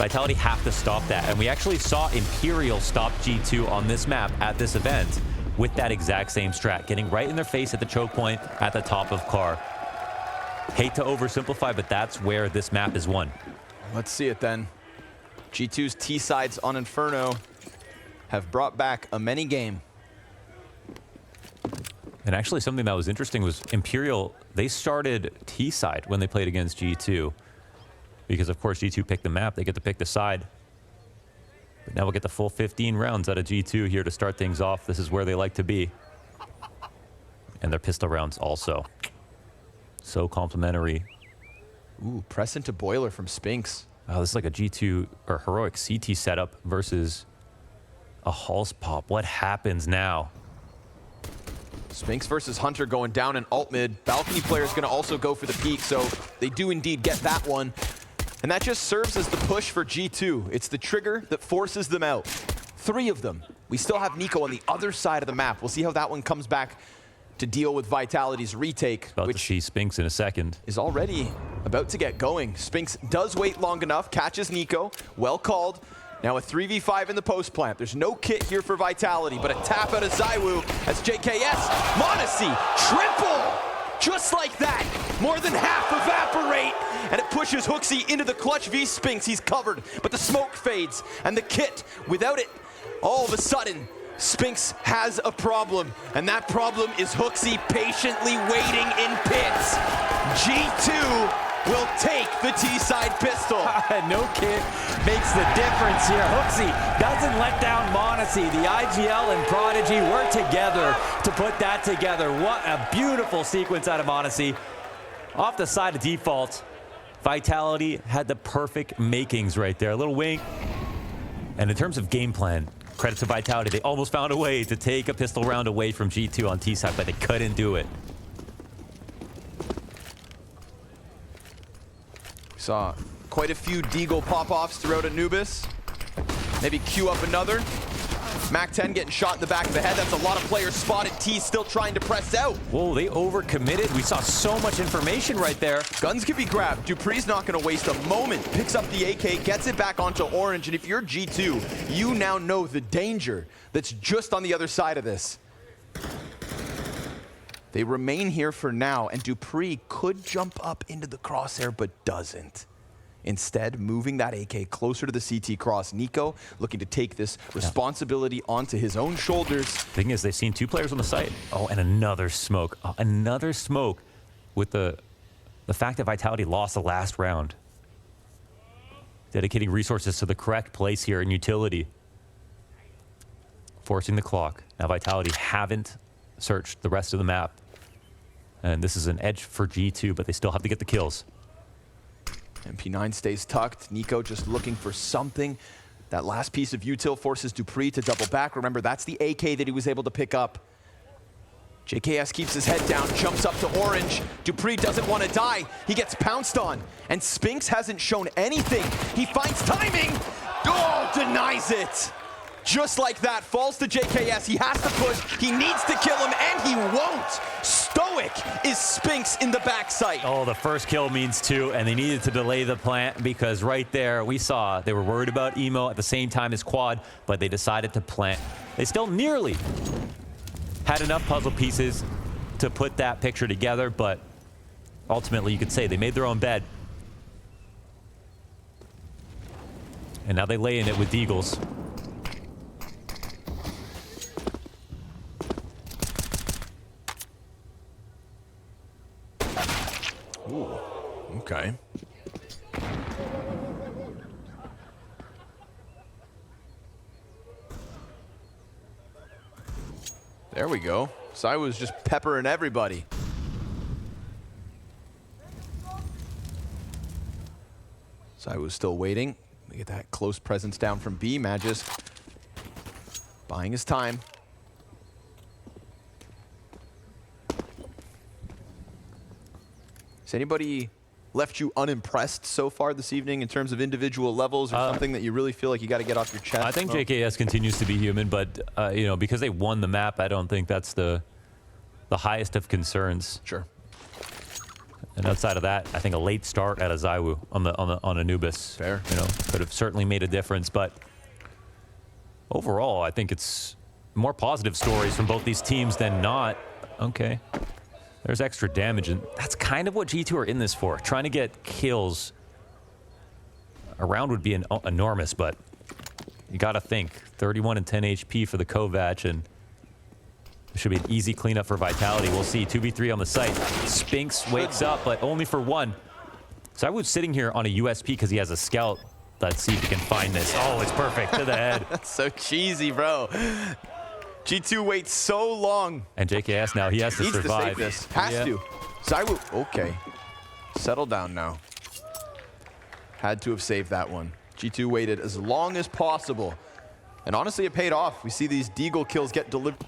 Vitality have to stop that. And we actually saw Imperial stop G2 on this map at this event with that exact same strat, getting right in their face at the choke point at the top of car. Hate to oversimplify, but that's where this map is won. Let's see it then. G2's T-sides on Inferno have brought back a many game. And actually something that was interesting was Imperial, they started T-side when they played against G2. Because of course G2 picked the map, they get to pick the side. But now we'll get the full 15 rounds out of G2 here to start things off. This is where they like to be. And their pistol rounds also. So complimentary. Ooh, press into Boiler from Spinks. Oh, this is like a G2 or Heroic CT setup versus a Hulse pop. What happens now? Spinks versus Hunter going down in alt mid. Balcony player is going to also go for the peak, so they do indeed get that one. And that just serves as the push for G2. It's the trigger that forces them out. 3 of them. We still have NiKo on the other side of the map. We'll see how that one comes back to deal with Vitality's retake, About which to see Spinks in a second. is already about to get going. Spinks does wait long enough, catches NiKo, well called. Now a 3v5 in the post plant. There's no kit here for Vitality, but a tap out of ZywOo as JKS. m0NESY, triple! Just like that, more than half evaporate, and it pushes HooXi into the clutch v Spinks. He's covered, but the smoke fades, and the kit, without it, all of a sudden, Spinks has a problem, and that problem is HooXi patiently waiting in pits. G2 will take the T-side pistol. No kit makes the difference here. HooXi doesn't let down m0NESY. The IGL and Prodigy work together to put that together. What a beautiful sequence out of m0NESY. Off the side of default, Vitality had the perfect makings right there. A little wink. And in terms of game plan, credit to Vitality. They almost found a way to take a pistol round away from G2 on T-side, but they couldn't do it. Saw quite a few Deagle pop-offs throughout Anubis. Maybe queue up another. Mac-10 getting shot in the back of the head. That's a lot of players spotted. T still trying to press out. Whoa, they overcommitted. We saw so much information right there. Guns can be grabbed. Dupree's not going to waste a moment. Picks up the AK, gets it back onto Orange, and if you're G2, you now know the danger that's just on the other side of this. They remain here for now, and Dupree could jump up into the crosshair, but doesn't. Instead, moving that AK closer to the CT cross. NiKo looking to take this responsibility onto his own shoulders. Thing is, they've seen 2 players on the site. Oh, and another smoke. Oh, another smoke with the fact that Vitality lost the last round. Dedicating resources to the correct place here in utility. Forcing the clock. Now Vitality haven't searched the rest of the map. And this is an edge for G2, but they still have to get the kills. MP9 stays tucked. NiKo just looking for something. That last piece of util forces Dupree to double back. Remember, that's the AK that he was able to pick up. JKS keeps his head down, jumps up to Orange. Dupree doesn't want to die. He gets pounced on. And Spinks hasn't shown anything. He finds timing. Oh, denies it. Just like that, falls to JKS. He has to push. He needs to kill him, and he won't. Stoic is Spinks in the backside. Oh, the first kill means 2, and they needed to delay the plant because right there we saw they were worried about Emo at the same time as Quad, but they decided to plant. They still nearly had enough puzzle pieces to put that picture together, but ultimately you could say they made their own bed. And now they lay in it with Deagles. Ooh, okay. There we go. ZywOo's just peppering everybody. ZywOo's still waiting. We get that close presence down from B. Magisk buying his time. Has anybody left you unimpressed so far this evening in terms of individual levels or something that you really feel like you got to get off your chest? I think JKS continues to be human, but you know, because they won the map, I don't think that's the highest of concerns. Sure. And outside of that, I think a late start at a Zaiwu on Anubis, Fair. you know, could have certainly made a difference. But overall, I think it's more positive stories from both these teams than not. Okay, there's extra damage, and that's kind of what G2 are in this for. Trying to get kills. A round would be enormous, but you got to think 31 and 10 HP for the Kovac, and it should be an easy cleanup for Vitality. We'll see. 2v3 on the site. Spinks wakes up, but only for one. So I was sitting here on a USP because he has a scout. Let's see if he can find this. Oh, it's perfect to the head. That's so cheesy, bro. G2 waits so long. And JKS now, he has to Needs survive. to save this. Has to. Zaiwu, okay. Settle down now. Had to have saved that one. G2 waited as long as possible. And honestly, it paid off. We see these Deagle kills get delivered.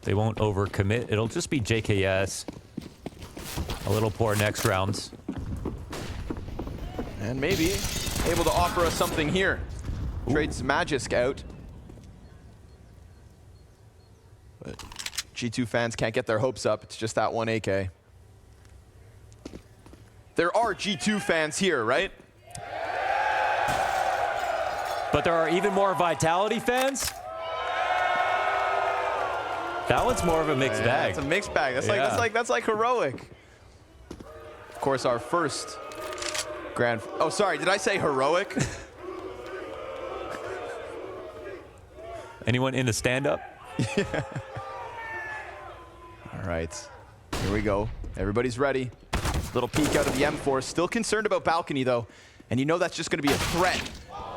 They won't overcommit. It'll just be JKS. A little poor next rounds. And maybe able to offer us something here. Trades Magisk out. But G2 fans can't get their hopes up. It's just that one AK. There are G2 fans here, right? But there are even more Vitality fans. That one's more of a mixed bag. It's a mixed bag. That's Yeah. like heroic. Of course, our first grand. Oh, sorry. Did I say heroic? Anyone in a stand-up? All right. Here we go. Everybody's ready. Little peek out of the M4. Still concerned about balcony, though. And you know that's just going to be a threat.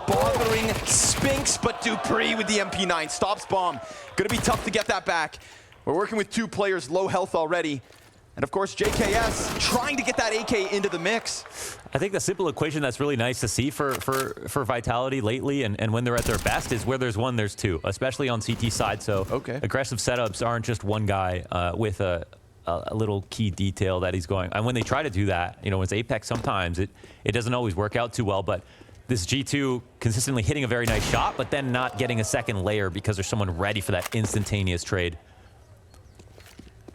Bothering Spinks, but Dupree with the MP9 stops bomb. Going to be tough to get that back. We're working with two players, low health already. And of course, JKS trying to get that AK into the mix. I think the simple equation that's really nice to see for Vitality lately and when they're at their best is where there's one, there's two, especially on CT side. So aggressive setups aren't just one guy with a little key detail that he's going. And when they try to do that, you know, it's Apex sometimes, it doesn't always work out too well. But this G2 consistently hitting a very nice shot, but then not getting a second layer because there's someone ready for that instantaneous trade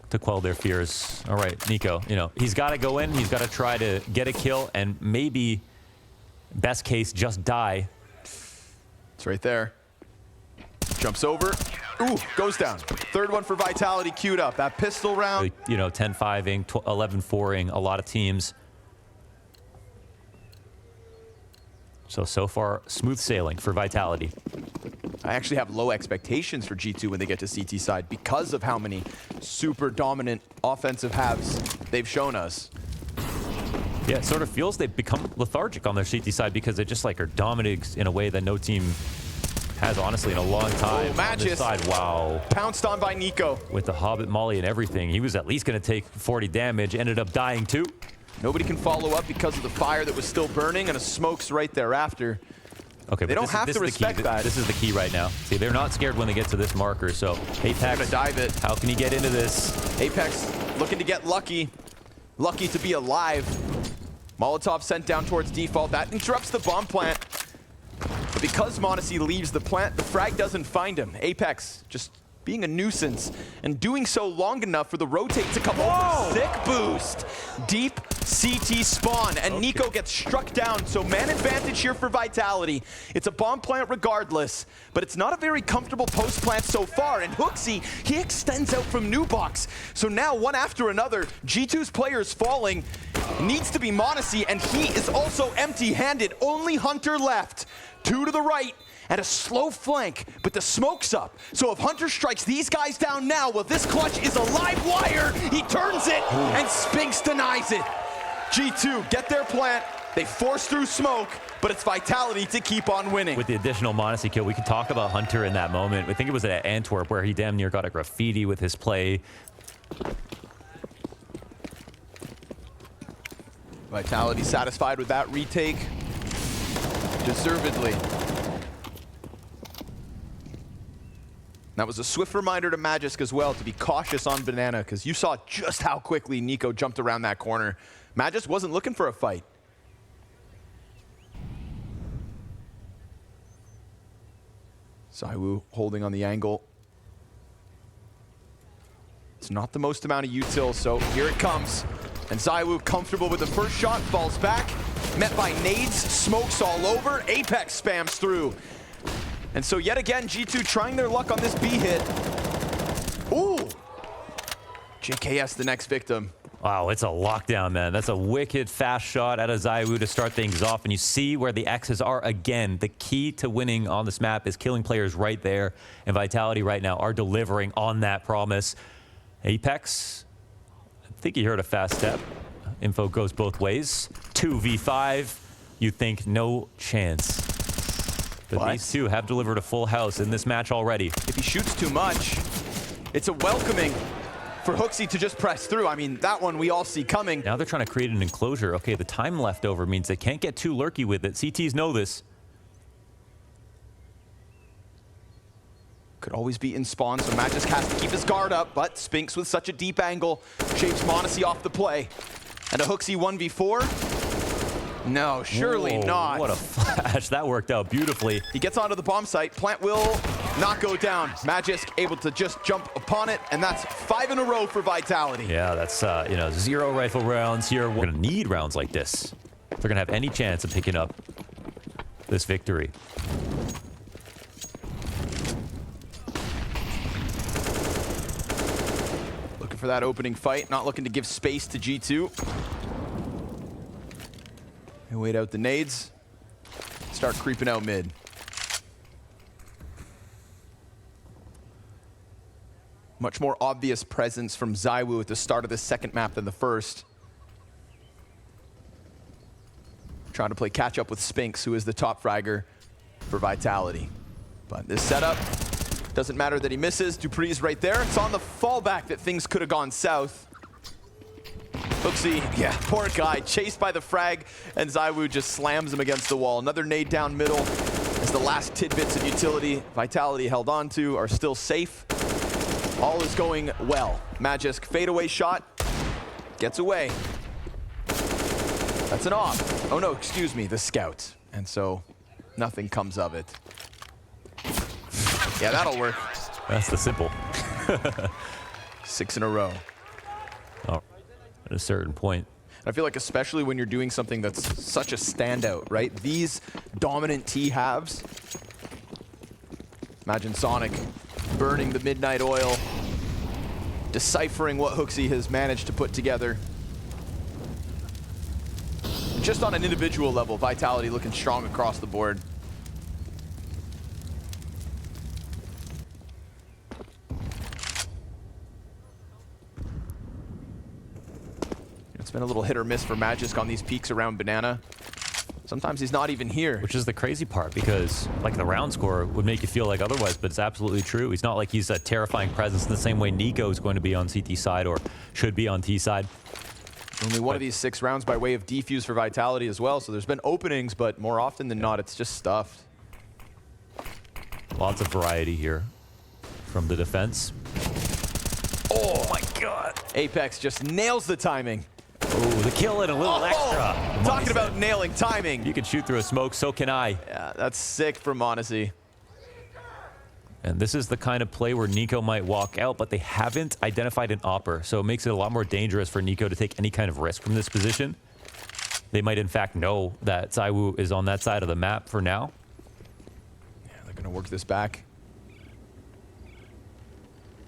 to quell their fears. All right, NiKo, you know, he's got to go in. He's got to try to get a kill and maybe, best case, just die. It's right there. Jumps over. Ooh, goes down. Third one for Vitality queued up. That pistol round. You know, 10-5ing, 11-4ing, a lot of teams. So far, smooth sailing for Vitality. I actually have low expectations for G2 when they get to CT side because of how many super dominant offensive halves they've shown us. Yeah, it sort of feels they've become lethargic on their CT side because they just like are dominating in a way that no team has honestly in a long time. Oh, on this side, wow. Pounced on by NiKo. With the Hobbit Molly and everything, he was at least going to take 40 damage, ended up dying too. Nobody can follow up because of the fire that was still burning and a smoke's right thereafter. Okay, they don't have to respect that. This is the key right now. See, they're not scared when they get to this marker, so Apex, gonna dive it. How can he get into this? Apex looking to get lucky. Lucky to be alive. Molotov sent down towards default. That interrupts the bomb plant. But because m0NESY leaves the plant, the frag doesn't find him. Apex just being a nuisance and doing so long enough for the rotate to come over. Sick boost. Deep CT spawn, and NiKo gets struck down, so man advantage here for Vitality. It's a bomb plant regardless, but it's not a very comfortable post plant so far, and HooXi, he extends out from Nubox. So now, one after another, G2's players falling. It needs to be m0NESY, and he is also empty-handed. Only Hunter left. Two to the right, and a slow flank, but the smoke's up. So if Hunter strikes these guys down now, well, this clutch is a live wire. He turns it, and Spinks denies it. G2 get their plant. They force through smoke, but it's Vitality to keep on winning. With the additional m0NESY kill, we could talk about Hunter in that moment. I think it was at Antwerp where he damn near got a graffiti with his play. Vitality satisfied with that retake. Deservedly. That was a swift reminder to Magisk as well to be cautious on Banana, because you saw just how quickly NiKo jumped around that corner. Magisk wasn't looking for a fight. Zaiwu holding on the angle. It's not the most amount of util, so here it comes. And ZywOo, comfortable with the first shot, falls back. Met by nades, smokes all over. Apex spams through. And so yet again, G2 trying their luck on this B hit. Ooh! JKS, the next victim. Wow, it's a lockdown, man. That's a wicked fast shot out of ZywOo to start things off. And you see where the X's are again. The key to winning on this map is killing players right there. And Vitality right now are delivering on that promise. Apex, I think you heard a fast step. Info goes both ways. 2v5, you think no chance. But these two have delivered a full house in this match already. If he shoots too much, it's a welcoming for HooXi to just press through. I mean, that one we all see coming. Now they're trying to create an enclosure. Okay, the time left over means they can't get too lurky with it. CTs know this. Could always be in spawn, so Magisk has to keep his guard up, but Spinks with such a deep angle shaves m0NESY off the play. And a HooXi 1v4? No, surely Whoa, not. What a flash. That worked out beautifully. He gets onto the bomb site. Plant will not go down. Magisk able to just jump upon it, and that's 5 in a row for Vitality. Yeah, that's, you know, 0 rifle rounds here. We're going to need rounds like this if they're going to have any chance of picking up this victory. Looking for that opening fight, not looking to give space to G2. They wait out the nades, start creeping out mid. Much more obvious presence from ZywOo at the start of the second map than the first. Trying to play catch up with Spinks, who is the top fragger for Vitality. But this setup, doesn't matter that he misses. Dupree's right there. It's on the fallback that things could have gone south. HooXi, yeah, poor guy, chased by the frag, and ZywOo just slams him against the wall. Another nade down middle as the last tidbits of utility Vitality held on to are still safe. All is going well. Magisk fadeaway shot, gets away. That's an off. Oh no, excuse me, the scout. And so nothing comes of it. Yeah, that'll work. That's the simple. 6 in a row. Oh, at a certain point. I feel like especially when you're doing something that's such a standout, right? These dominant T halves. Imagine Sonic burning the midnight oil, deciphering what HooXi has managed to put together. Just on an individual level, Vitality looking strong across the board. It's been a little hit or miss for Magisk on these peaks around Banana. Sometimes he's not even here. Which is the crazy part, because like the round score would make you feel like otherwise, but it's absolutely true. He's not like he's a terrifying presence in the same way NiKo is going to be on CT side or should be on T side. Only one of these 6 rounds by way of defuse for Vitality as well, so there's been openings, but more often than not, it's just stuffed. Lots of variety here from the defense. Oh my God. Apex just nails the timing. Oh, the kill and a little extra. Talking about nailing timing. You can shoot through a smoke, so can I. Yeah, that's sick from m0NESY. And this is the kind of play where NiKo might walk out, but they haven't identified an opper, so it makes it a lot more dangerous for NiKo to take any kind of risk from this position. They might, in fact, know that ZywOo is on that side of the map for now. Yeah, they're going to work this back.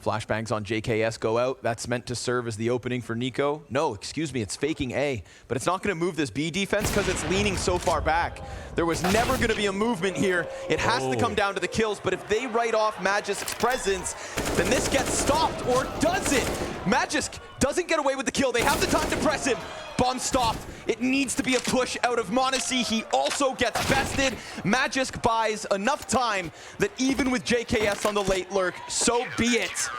Flashbangs on JKS go out. That's meant to serve as the opening for NiKo. No, excuse me, it's faking A. But it's not going to move this B defense because it's leaning so far back. There was never going to be a movement here. It has to come down to the kills, but if they write off Magisk's presence, then this gets stopped, or does it? Magisk doesn't get away with the kill. They have the time to press him. Bomb stopped. It needs to be a push out of m0NESY. He also gets bested. Magisk buys enough time that even with JKS on the late lurk, so be it.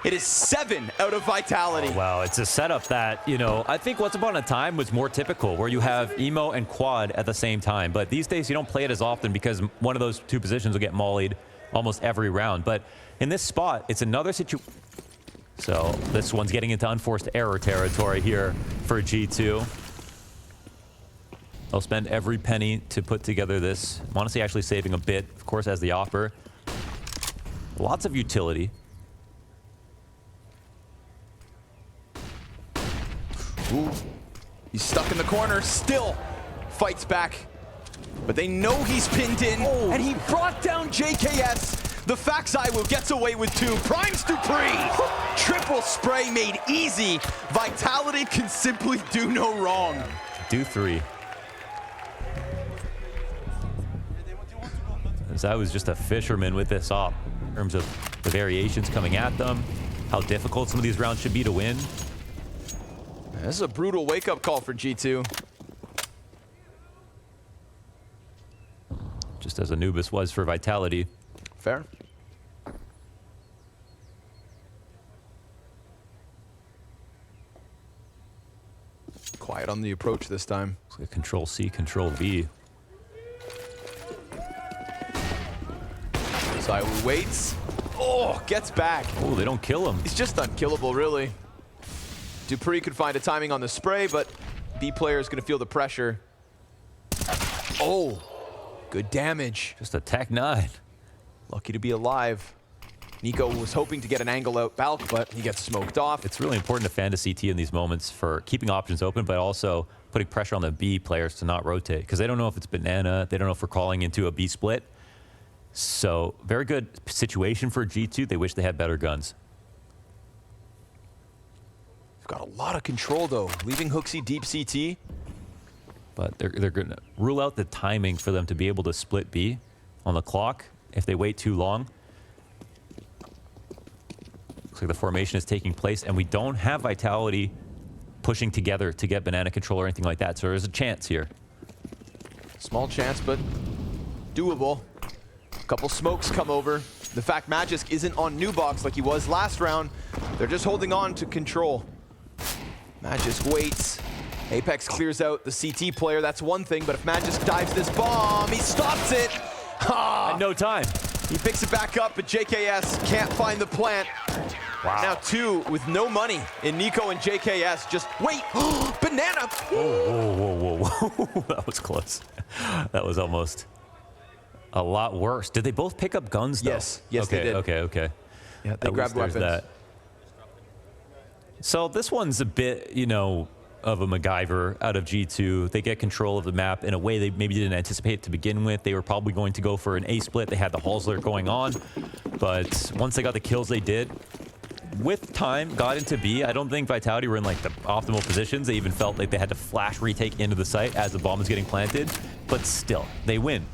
It is 7 out of Vitality. Oh, wow, it's a setup that, you know, I think once upon a time was more typical, where you have Emo and Quad at the same time. But these days you don't play it as often because one of those 2 positions will get mollied almost every round. But in this spot, it's another situation. So this one's getting into unforced error territory here for G2. They'll spend every penny to put together this. m0NESY actually saving a bit, of course, as the opper. Lots of utility. Ooh. He's stuck in the corner, still fights back. But they know he's pinned in, and he brought down JKS. The fact ZywOo gets away with 2. Primes Dupree. Triple spray made easy. Vitality can simply do no wrong. Do 3. ZywOo's just a fisherman with this op in terms of the variations coming at them, how difficult some of these rounds should be to win. This is a brutal wake-up call for G2. Just as Anubis was for Vitality. Fair. Quiet on the approach this time. It's like Control C, Control V. ZywOo waits. Oh, gets back. Oh, they don't kill him. He's just unkillable, really. Dupree could find a timing on the spray, but B player is going to feel the pressure. Oh, good damage. Just a Tech 9. Lucky to be alive. NiKo was hoping to get an angle out Balk, but he gets smoked off. It's really important to fan to CT in these moments for keeping options open, but also putting pressure on the B players to not rotate, because they don't know if it's banana. They don't know if we're calling into a B split. So very good situation for G2. They wish they had better guns. They've got a lot of control, though, leaving HooXi deep CT. But they're going to rule out the timing for them to be able to split B on the clock if they wait too long. Looks like the formation is taking place, and we don't have Vitality pushing together to get banana control or anything like that. So there's a chance here. Small chance, but doable. A couple smokes come over. The fact Magisk isn't on Nubox like he was last round. They're just holding on to control. Magisk waits. Apex clears out the CT player. That's one thing, but if Magisk dives this bomb, he stops it. And no time. He picks it back up, but JKS can't find the plant. Wow. Now 2 with no money in NiKo and JKS. Just wait. Banana. Whoa. That was close. That was almost a lot worse. Did they both pick up guns, though? Yes, okay, they did. Okay. Yeah, they At grabbed least there's weapons. that. So this one's a bit, of a MacGyver out of G2. They get control of the map in a way they maybe didn't anticipate to begin with. They were probably going to go for an A split. They had the Halsler going on, but once they got the kills they did, with time, got into B. I don't think Vitality were in like the optimal positions. They even felt like they had to flash retake into the site as the bomb was getting planted, but still, they win.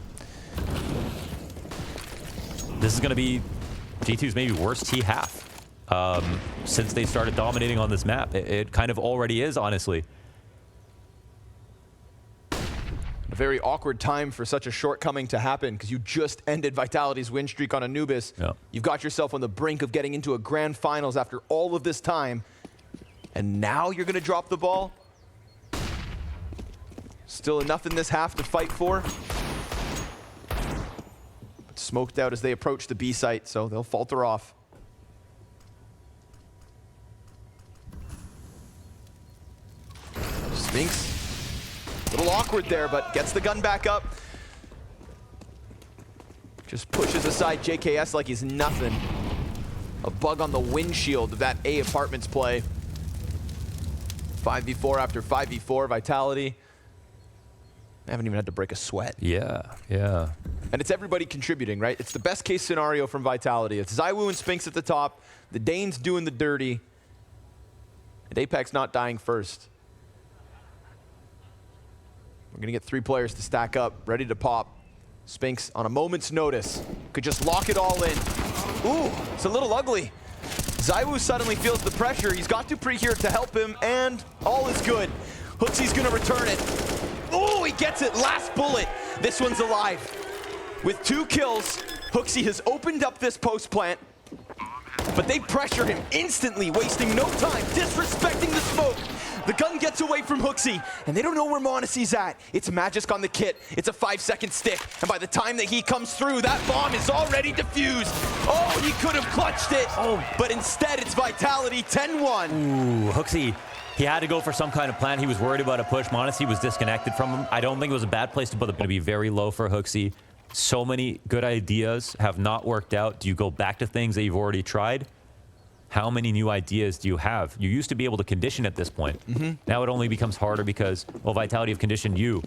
This is going to be G2's maybe worst T half. Since they started dominating on this map. It kind of already is, honestly. A very awkward time for such a shortcoming to happen because you just ended Vitality's win streak on Anubis. Yeah. You've got yourself on the brink of getting into a grand finals after all of this time. And now you're going to drop the ball? Still enough in this half to fight for. But smoked out as they approach the B site, so they'll falter off. Spinks, a little awkward there, but gets the gun back up. Just pushes aside JKS like he's nothing. A bug on the windshield of that A Apartments play. 5v4 after 5v4, Vitality. They haven't even had to break a sweat. Yeah. And it's everybody contributing, right? It's the best case scenario from Vitality. It's ZywOo and Spinks at the top, the Danes doing the dirty, and Apex not dying first. We're gonna get 3 players to stack up, ready to pop. Spinks on a moment's notice could just lock it all in. Ooh, it's a little ugly. ZywOo suddenly feels the pressure. He's got Dupree here to help him, and all is good. HooXi's gonna return it. Oh, he gets it, last bullet. This one's alive. With 2 kills, HooXi has opened up this post plant, but they pressure him instantly, wasting no time, disrespecting the smoke. The gun gets away from HooXi, and they don't know where m0NESY's at. It's Magisk on the kit. It's a 5-second stick, and by the time that he comes through, that bomb is already defused. Oh, he could have clutched it, but instead it's Vitality 10-1. Ooh, HooXi, he had to go for some kind of plan. He was worried about a push. m0NESY was disconnected from him. I don't think it was a bad place to put it. It's going to be very low for HooXi. So many good ideas have not worked out. Do you go back to things that you've already tried? how many new ideas do you have? You used to be able to condition at this point. Now it only becomes harder because, well, Vitality have conditioned you.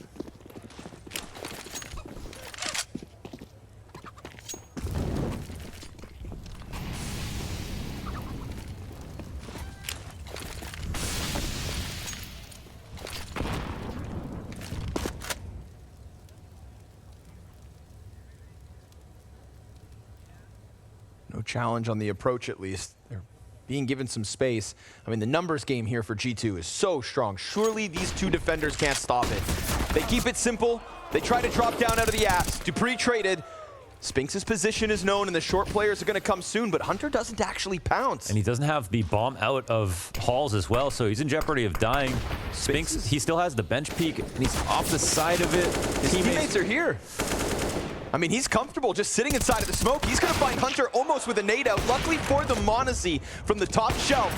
No challenge on the approach, at least. They're being given some space. I mean, the numbers game here for G2 is so strong. Surely these two defenders can't stop it. They keep it simple. They try to drop down out of the apps. dupreeh traded. Spinks' position is known, and the short players are going to come soon, but Hunter doesn't actually pounce. And he doesn't have the bomb out of Halls as well, so he's in jeopardy of dying. Spinks, he still has the bench peak, and he's off the side of it. His teammates are here. I mean, he's comfortable just sitting inside of the smoke. He's going to find Hunter almost with a nade out. Luckily for the m0NESY from the top shelf,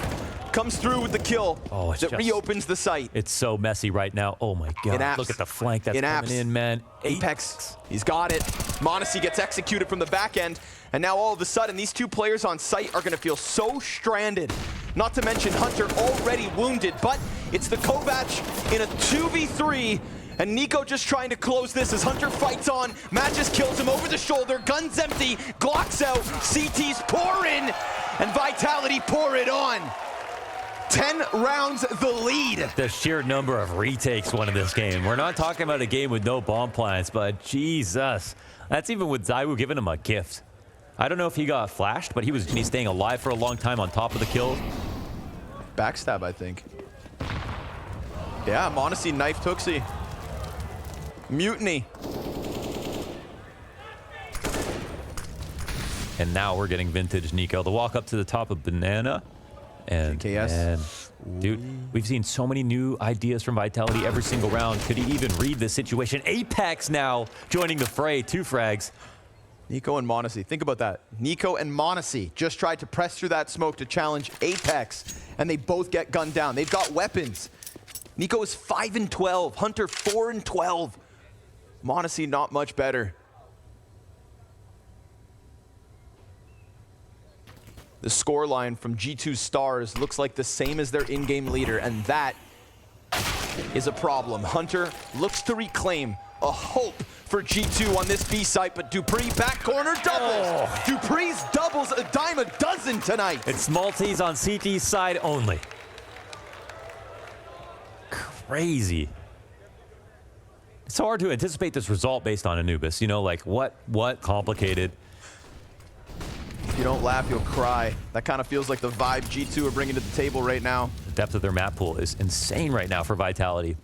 comes through with the kill that reopens the site. It's so messy right now. Oh my God, look at the flank that's coming in, man. Apex, he's got it. m0NESY gets executed from the back end, and now all of a sudden, these two players on site are going to feel so stranded. Not to mention Hunter already wounded, but it's the Kovac in a 2v3, and NiKo just trying to close this as Hunter fights on. Magisk kills him over the shoulder, gun's empty, Glock's out, CTs pour in, and Vitality pour it on. 10 rounds the lead. The sheer number of retakes won in this game. We're not talking about a game with no bomb plants, but Jesus. That's even with ZywOo giving him a gift. I don't know if he got flashed, but he's staying alive for a long time on top of the kills. Backstab, I think. Yeah, m0NESY knifed HooXi. Mutiny. And now we're getting vintage NiKo. The walk up to the top of Banana. And JKS. Dude, we've seen so many new ideas from Vitality every single round. Could he even read this situation? Apex now joining the fray. 2 frags. NiKo and m0NESY. Think about that. NiKo and m0NESY just tried to press through that smoke to challenge Apex, and they both get gunned down. They've got weapons. NiKo is 5-12. Hunter 4-12. m0NESY not much better. The scoreline from G2 Stars looks like the same as their in-game leader, and that is a problem. Hunter looks to reclaim a hope for G2 on this B site, but dupreeh back corner doubles. dupreeh's doubles a dime a dozen tonight. It's Maltese on CT's side only. Crazy. It's so hard to anticipate this result based on Anubis. You know, like what complicated. If you don't laugh, you'll cry. That kind of feels like the vibe G2 are bringing to the table right now. The depth of their map pool is insane right now for Vitality.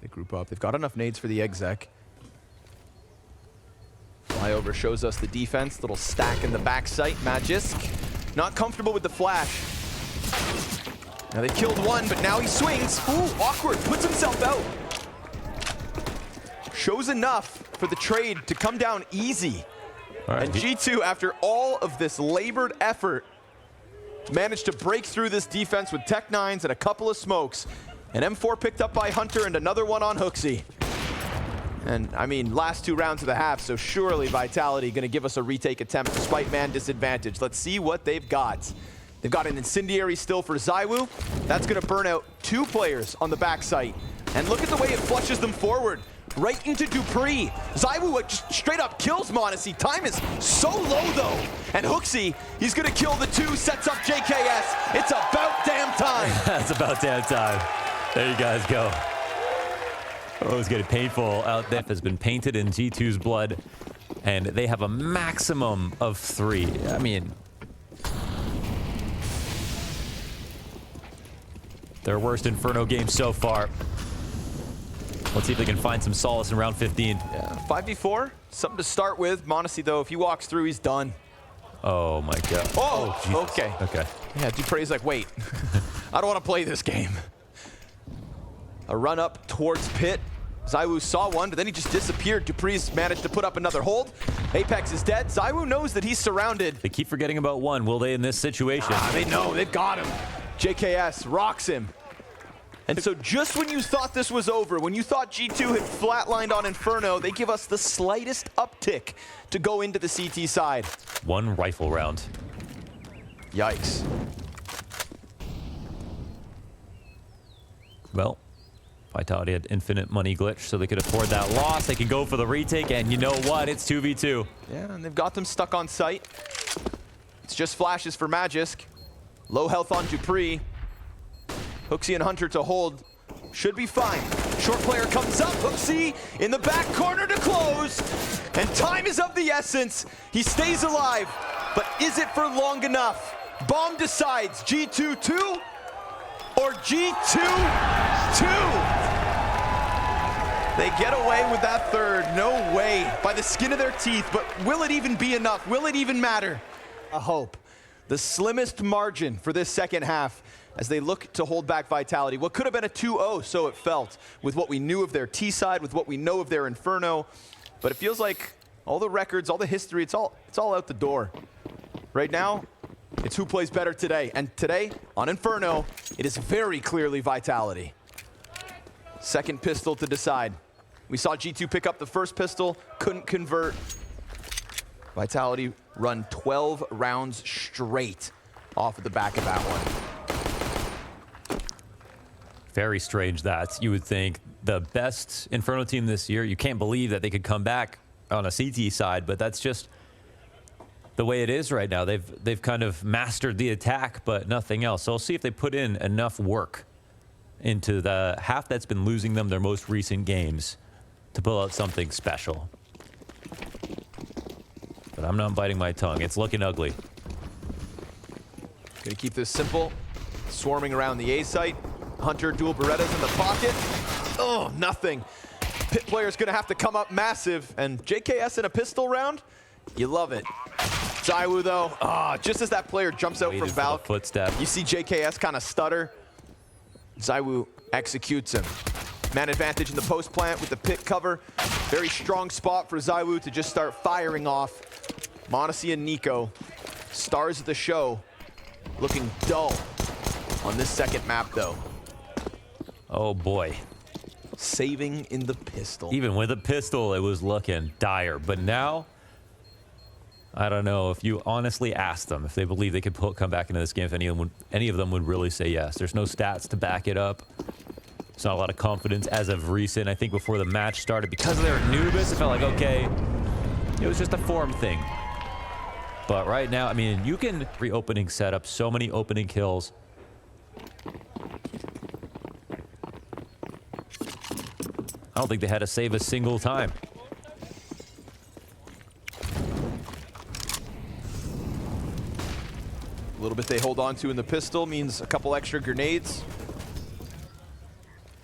They group up. They've got enough nades for the exec. Flyover shows us the defense. Little stack in the back sight. Magisk not comfortable with the flash. Now they killed one, but now he swings. Ooh, awkward. Puts himself out. Shows enough for the trade to come down easy. All right, and G2, after all of this labored effort, managed to break through this defense with Tech-9s and a couple of smokes. An M4 picked up by Hunter and another one on HooXi. And, I mean, last 2 rounds of the half, so surely Vitality going to give us a retake attempt despite man disadvantage. Let's see what they've got. They've got an Incendiary still for ZywOo. That's going to burn out 2 players on the backside. And look at the way it flushes them forward. Right into dupreeh. ZywOo just straight up kills m0NESY. Time is so low, though. And HooXi, he's going to kill the 2, sets up JKS. It's about damn time. That's about damn time. There you guys go. Oh, it's getting painful out there. Has been painted in G2's blood, and they have a maximum of 3. I mean, their worst Inferno game so far. Let's see if they can find some solace in round 15. Yeah, 5v4, something to start with. m0NESY, though, if he walks through, he's done. Oh my God. Oh, okay. Okay. Yeah, dupreeh's like, wait, I don't want to play this game. A run up towards pit. ZywOo saw one, but then he just disappeared. dupreeh's managed to put up another hold. Apex is dead. ZywOo knows that he's surrounded. They keep forgetting about one. Will they in this situation? They know, they've got him. JKS rocks him. And so just when you thought this was over, when you thought G2 had flatlined on Inferno, they give us the slightest uptick to go into the CT side. One rifle round. Yikes. Well, Vitality had infinite money glitch, so they could afford that loss. They can go for the retake, and you know what? It's 2v2. Yeah, and they've got them stuck on site. It's just flashes for Magisk. Low health on Dupree. HooXi and Hunter to hold. Should be fine. Short player comes up. HooXi in the back corner to close. And time is of the essence. He stays alive. But is it for long enough? Bomb decides G2 2 or G2 2. They get away with that third. No way. By the skin of their teeth. But will it even be enough? Will it even matter? A hope. The slimmest margin for this second half as they look to hold back Vitality. What could have been a 2-0, so it felt, with what we knew of their T side, with what we know of their Inferno. But it feels like all the records, all the history, it's all out the door. Right now, it's who plays better today. And today, on Inferno, it is very clearly Vitality. Second pistol to decide. We saw G2 pick up the first pistol, couldn't convert. Vitality run 12 rounds straight off of the back of that one. Very strange that. You would think the best Inferno team this year, you can't believe that they could come back on a CT side, but that's just the way it is right now. They've kind of mastered the attack, but nothing else. So we'll see if they put in enough work into the half that's been losing them their most recent games to pull out something special. But I'm not biting my tongue. It's looking ugly. Gonna keep this simple. Swarming around the A site. Hunter dual Berettas in the pocket. Oh, nothing. Pit player's gonna have to come up massive. And JKS in a pistol round? You love it. ZywOo though, just as that player jumps out from Valk, footstep. you see JKS kind of stutter. ZywOo executes him. Man advantage in the post plant with the pit cover. Very strong spot for ZywOo to just start firing off. m0NESY and NiKo, stars of the show, looking dull on this second map though. Oh boy. Saving in the pistol. Even with a pistol, it was looking dire. But now, I don't know if you honestly asked them if they believe they could come back into this game, if any of them would really say yes. There's no stats to back it up. There's not a lot of confidence as of recent. I think before the match started, because they're Anubis, it felt like, okay, it was just a form thing. But right now, I mean, you can reopening set up so many opening kills. I don't think they had to save a single time. A little bit they hold on to in the pistol means a couple extra grenades.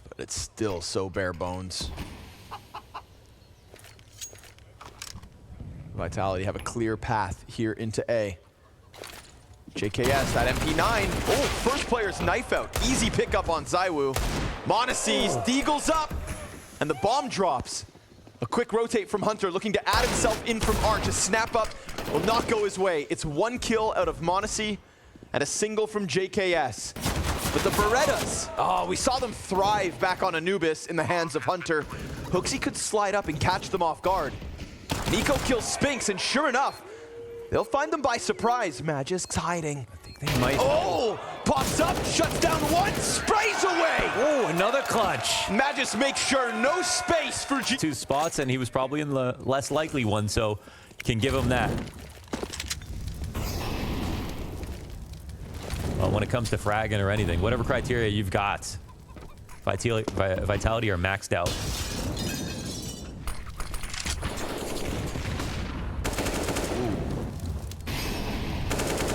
But it's still so bare bones. Vitality have a clear path here into A. JKS, that MP9. Oh, first player's knife out. Easy pickup on ZywOo. m0NESY's deagles up. And the bomb drops. A quick rotate from Hunter, looking to add himself in from Arch. A snap up will not go his way. It's one kill out of m0NESY and a single from JKS. But the Berettas, we saw them thrive back on Anubis in the hands of Hunter. HooXi could slide up and catch them off guard. NiKo kills Spinks, and sure enough, they'll find them by surprise. Magisk's hiding. I think they might. Oh, pops up, shuts down one, sprays away. Oh, another clutch. Magisk makes sure no space for G. 2 spots, and he was probably in the less likely one, so can give him that. Well, when it comes to fragging or anything, whatever criteria you've got, Vitality are maxed out.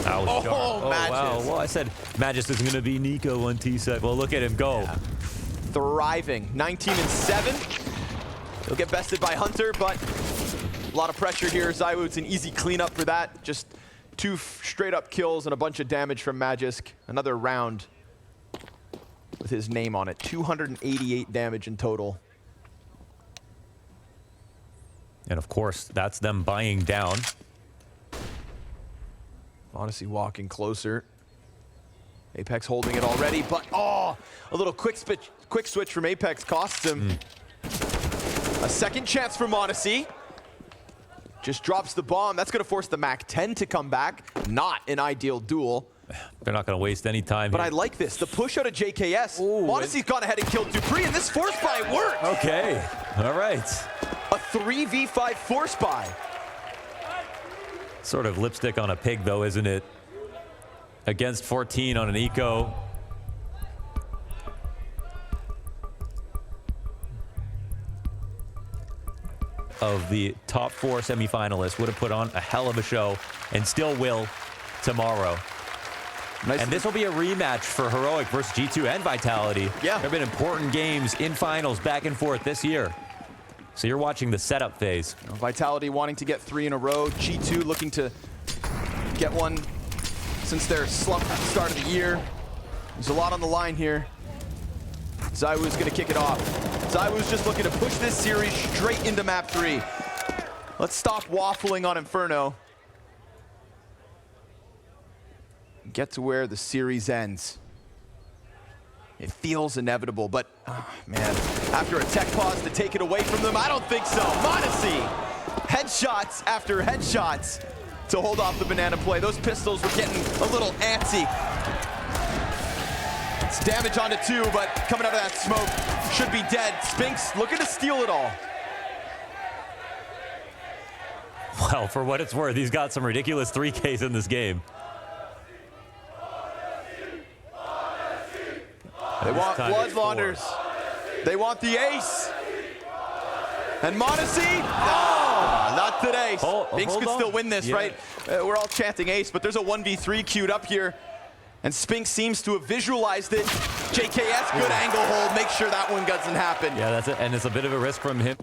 Oh, Magisk. Wow. Well, I said Magisk is going to be NiKo on T-side. Well, look at him go. Yeah. Thriving. 19-7. He'll get bested by Hunter, but a lot of pressure here. ZywOo, it's an easy cleanup for that. Just 2 straight-up kills and a bunch of damage from Magisk. Another round with his name on it. 288 damage in total. And of course, that's them buying down. m0NESY walking closer. Apex holding it already, but a little quick switch from Apex costs him. A second chance for m0NESY. Just drops the bomb. That's going to force the MAC-10 to come back. Not an ideal duel. They're not going to waste any time But here. I like this. The push out of JKS. m0NESY's gone ahead and killed dupreeh, and this force buy worked. Okay, all right. A 3v5 force buy. Sort of lipstick on a pig, though, isn't it? Against 14 on an eco. Of the top 4 semifinalists, would have put on a hell of a show and still will tomorrow. Nice. And this will be a rematch for Heroic versus G2 and Vitality. Yeah. There have been important games in finals back and forth this year. So you're watching the setup phase. Vitality wanting to get 3 in a row. G2 looking to get one since their slump at the start of the year. There's a lot on the line here. ZywOo's gonna kick it off. ZywOo's just looking to push this series straight into map 3. Let's stop waffling on Inferno. Get to where the series ends. It feels inevitable, but man, after a tech pause to take it away from them, I don't think so. m0NESY, headshots after headshots to hold off the banana play. Those pistols were getting a little antsy. It's damage onto 2, but coming out of that smoke, should be dead. Spinx looking to steal it all. Well, for what it's worth, he's got some ridiculous 3Ks in this game. They want time it's Bloodlaunders. They want the ace. And m0NESY, not today. Spinx hold could on. still win this, Yeah. right? We're all chanting ace, but there's a 1v3 queued up here. And Spinx seems to have visualized it. JKS, good angle hold. Make sure that one doesn't happen. Yeah, that's it. And it's a bit of a risk from him.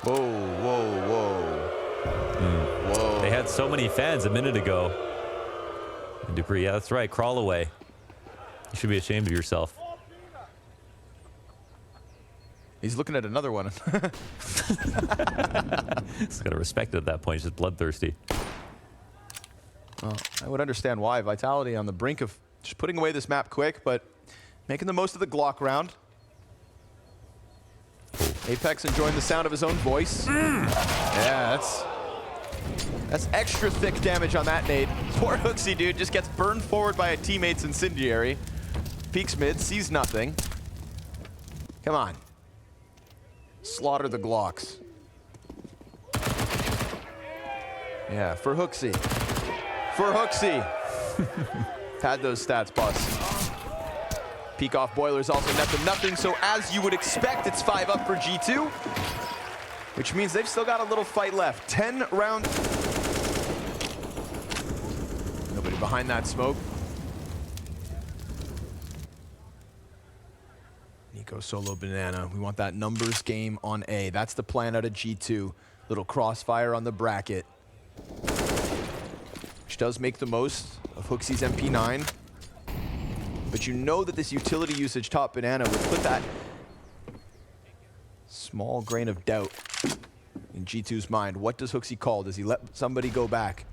Whoa. They had so many fans a minute ago. And dupreeh, yeah, that's right. Crawl away. You should be ashamed of yourself. He's looking at another one. He's got to respect it at that point. He's just bloodthirsty. Well, I would understand why. Vitality on the brink of just putting away this map quick, but making the most of the Glock round. Apex enjoying the sound of his own voice. Yeah, that's extra thick damage on that nade. Poor HooXi, dude, just gets burned forward by a teammate's incendiary. Peeks mid, sees nothing. Come on. Slaughter the Glocks. Yeah, for HooXi. For HooXi. Had those stats, boss. Peek off Boilers also net them nothing, so as you would expect, it's 5 up for G2, which means they've still got a little fight left. 10 rounds. Nobody behind that smoke. NiKo solo banana. We want that numbers game on A. That's the plan out of G2. Little crossfire on the bracket, which does make the most of HooXi's MP9. But you know that this utility usage top banana would put that small grain of doubt in G2's mind. What does HooXi call? Does he let somebody go back?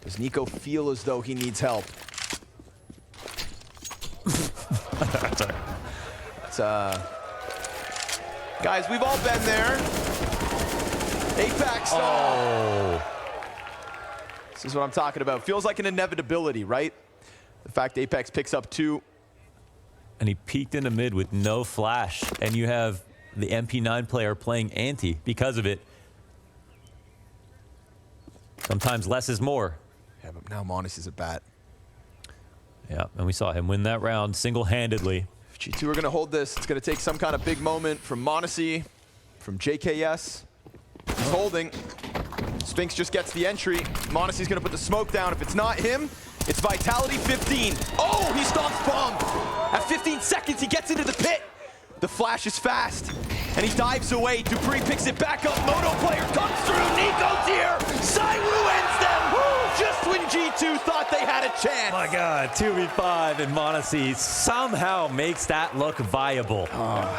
Does NiKo feel as though he needs help? Guys, we've all been there. Apex. Oh. This is what I'm talking about. Feels like an inevitability, right? The fact Apex picks up 2. And he peeked into mid with no flash. And you have the MP9 player playing anti because of it. Sometimes less is more. Yeah, but now m0NESY's at bat. Yeah, and we saw him win that round single-handedly. If G2 are going to hold this, it's going to take some kind of big moment from m0NESY, from JKS. He's holding. Spinx just gets the entry. m0NESY's going to put the smoke down. If it's not him, it's Vitality 15. Oh, he stomps bomb. At 15 seconds, he gets into the pit. The flash is fast, and he dives away. dupreeh picks it back up. Moto player comes through. NiKo's here. ZywOo ends them. Just when G2 thought they had a chance. My God, 2v5, and m0NESY somehow makes that look viable.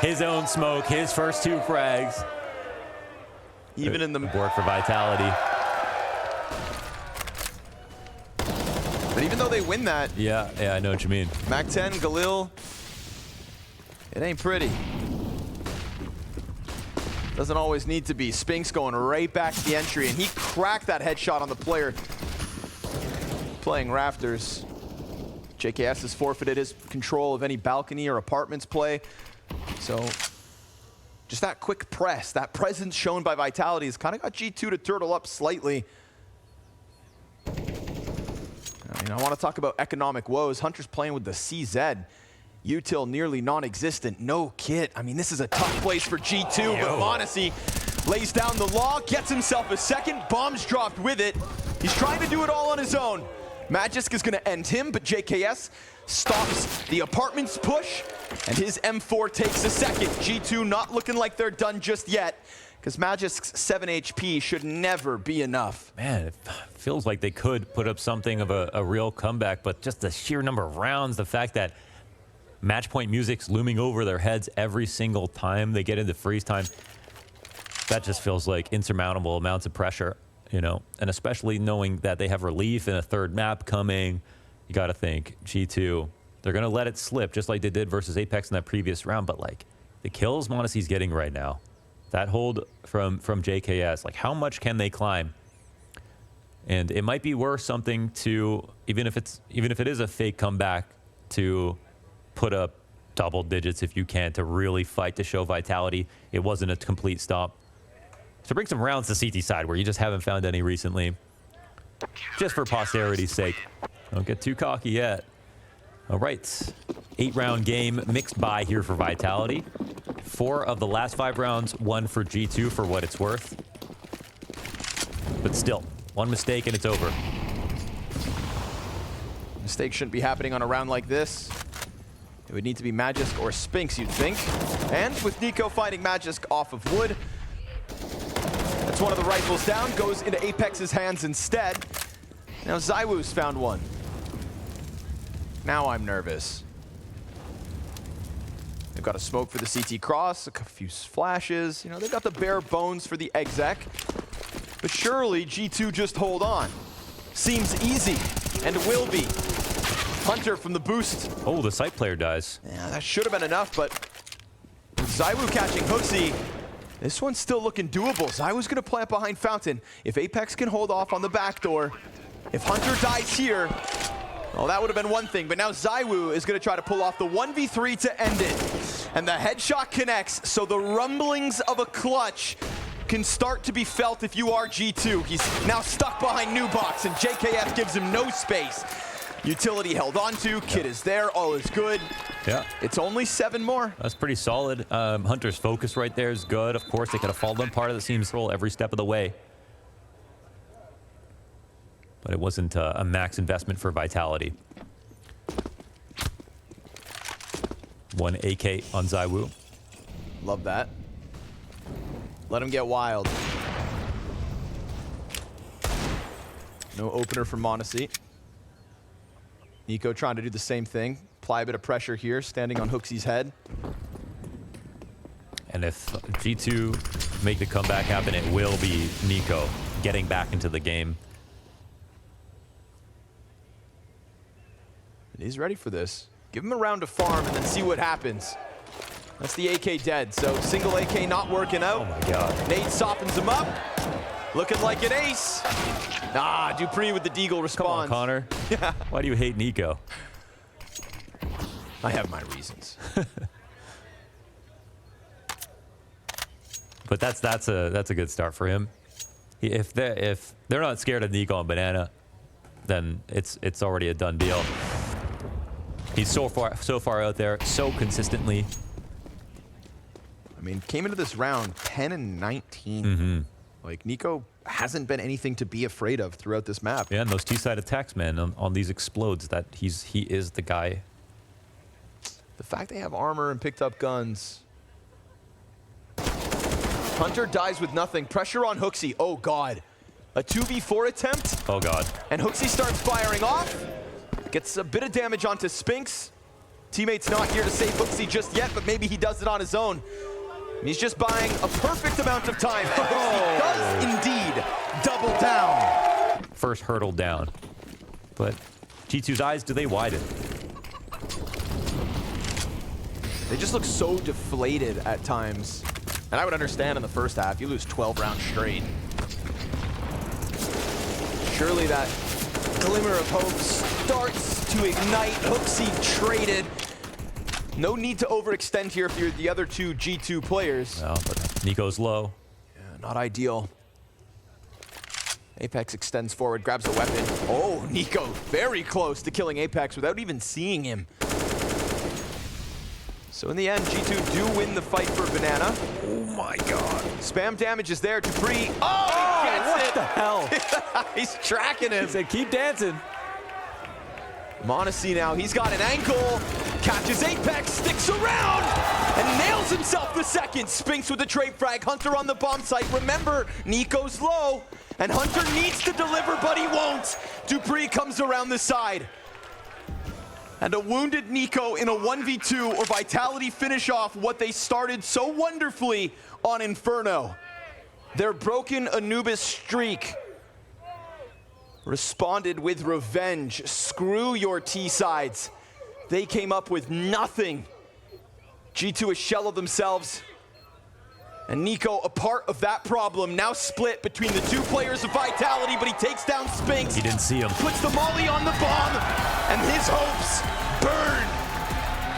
His own smoke, his first 2 frags. Even in the Board for Vitality. But even though they win that, Yeah, I know what you mean. Mac 10, Galil, it ain't pretty. Doesn't always need to be. Spinks going right back to the entry, and he cracked that headshot on the player playing Rafters. JKS has forfeited his control of any balcony or apartments play. So just that quick press, that presence shown by Vitality has kind of got G2 to turtle up slightly. I want to talk about economic woes. Hunter's playing with the CZ. Util nearly non-existent. No kit. I mean, this is a tough place for G2, but m0NESY lays down the law, gets himself a second. Bombs dropped with it. He's trying to do it all on his own. Magisk is going to end him, but JKS stops the apartments push, and his M4 takes a second. G2 not looking like they're done just yet, because Magisk's 7 HP should never be enough. Man, it feels like they could put up something of a real comeback, but just the sheer number of rounds, the fact that match point music's looming over their heads every single time they get into freeze time, that just feels like insurmountable amounts of pressure, you know? And especially knowing that they have relief in a third map coming, you got to think G2, they're going to let it slip just like they did versus Apex in that previous round, but like the kills m0NESY's getting right now, that hold from JKS, like how much can they climb? And it might be worth something to, even if it is a fake comeback, to put up double digits if you can, to really fight to show Vitality it wasn't a complete stop. So bring some rounds to CT side where you just haven't found any recently, just for posterity's sake. Don't get too cocky yet. All right, 8-round game, mixed buy here for Vitality. 4 of the last 5 rounds, 1 for G2 for what it's worth. But still, one mistake and it's over. Mistakes shouldn't be happening on a round like this. It would need to be Magisk or Spinks, you'd think. And with NiKo finding Magisk off of wood, that's one of the rifles down, goes into Apex's hands instead. Now ZywOo's found one. Now I'm nervous. They've got a smoke for the CT cross, a few flashes. You know, they've got the bare bones for the exec. But surely G2 just hold on. Seems easy, and will be. Hunter from the boost. Oh, the site player dies. Yeah, that should have been enough, but with ZywOo catching HooXi, this one's still looking doable. ZywOo's gonna plant behind Fountain. If Apex can hold off on the back door, if Hunter dies here, well, that would have been one thing, but now ZywOo is gonna try to pull off the 1v3 to end it. And the headshot connects, so the rumblings of a clutch can start to be felt if you are G2. He's now stuck behind Nubox, and JKS gives him no space. Utility held onto, Kid is there, all is good. Yeah. It's only 7 more. That's pretty solid. Hunter's focus right there is good. Of course, they could have followed him part of the seam's roll every step of the way. But it wasn't a max investment for Vitality. 1 AK on ZywOo. Love that. Let him get wild. No opener for m0NESY. NiKo trying to do the same thing. Apply a bit of pressure here, standing on HooXi's head. And if G2 make the comeback happen, it will be NiKo getting back into the game. And he's ready for this. Give him a round to farm and then see what happens. That's the AK dead, so single AK not working out. Oh my God. Nate softens him up. Looking like an ace. Ah, Dupree with the deagle response. Come on, Connor. Yeah. Why do you hate NiKo? I have my reasons. But that's a good start for him. If they're not scared of NiKo and Banana, then it's already a done deal. He's so far out there, so consistently. I mean, came into this round 10 and 19. Mm-hmm. Like, NiKo hasn't been anything to be afraid of throughout this map. Yeah, and those T-side attacks, man, on these explodes, that he is the guy. The fact they have armor and picked up guns. Hunter dies with nothing. Pressure on HooXi. Oh, God. A 2v4 attempt, Oh, God. and Hooksy starts firing off. Gets a bit of damage onto Spinks. Teammate's not here to save Hooksy just yet, but maybe he does it on his own. He's just buying a perfect amount of time. And Hooksy does indeed double down. First hurdle down. But G2's eyes, do they widen? They just look so deflated at times. And I would understand in the first half, you lose 12 rounds straight. Surely that glimmer of hope starts to ignite. Hooksy traded. No need to overextend here if you're the other two G2 players. No, but Nico's low. Yeah, not ideal. Apex extends forward, grabs a weapon. Oh, Nico very close to killing Apex without even seeing him. So in the end, G2 do win the fight for Banana. Oh, my God. Spam damage is there. Dupree. Oh, he gets what it. the hell? He's tracking him. He said, keep dancing. m0NESY now, he's got an ankle. Catches Apex, sticks around, and nails himself the second. Spinks with the trade frag. Hunter on the bomb site. Remember, Nico's low, and Hunter needs to deliver, but he won't. Dupree comes around the side. And a wounded Nico in a 1v2 or Vitality finish off what they started so wonderfully on Inferno. Their broken Anubis streak responded with revenge. Screw your T-sides. They came up with nothing. G2 has shell of themselves. And Nico, a part of that problem, now split between the two players of Vitality, but he takes down Spinks. He didn't see him. Puts the molly on the bomb, and his hopes burn.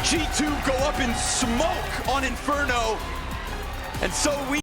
G2 go up in smoke on Inferno, and so we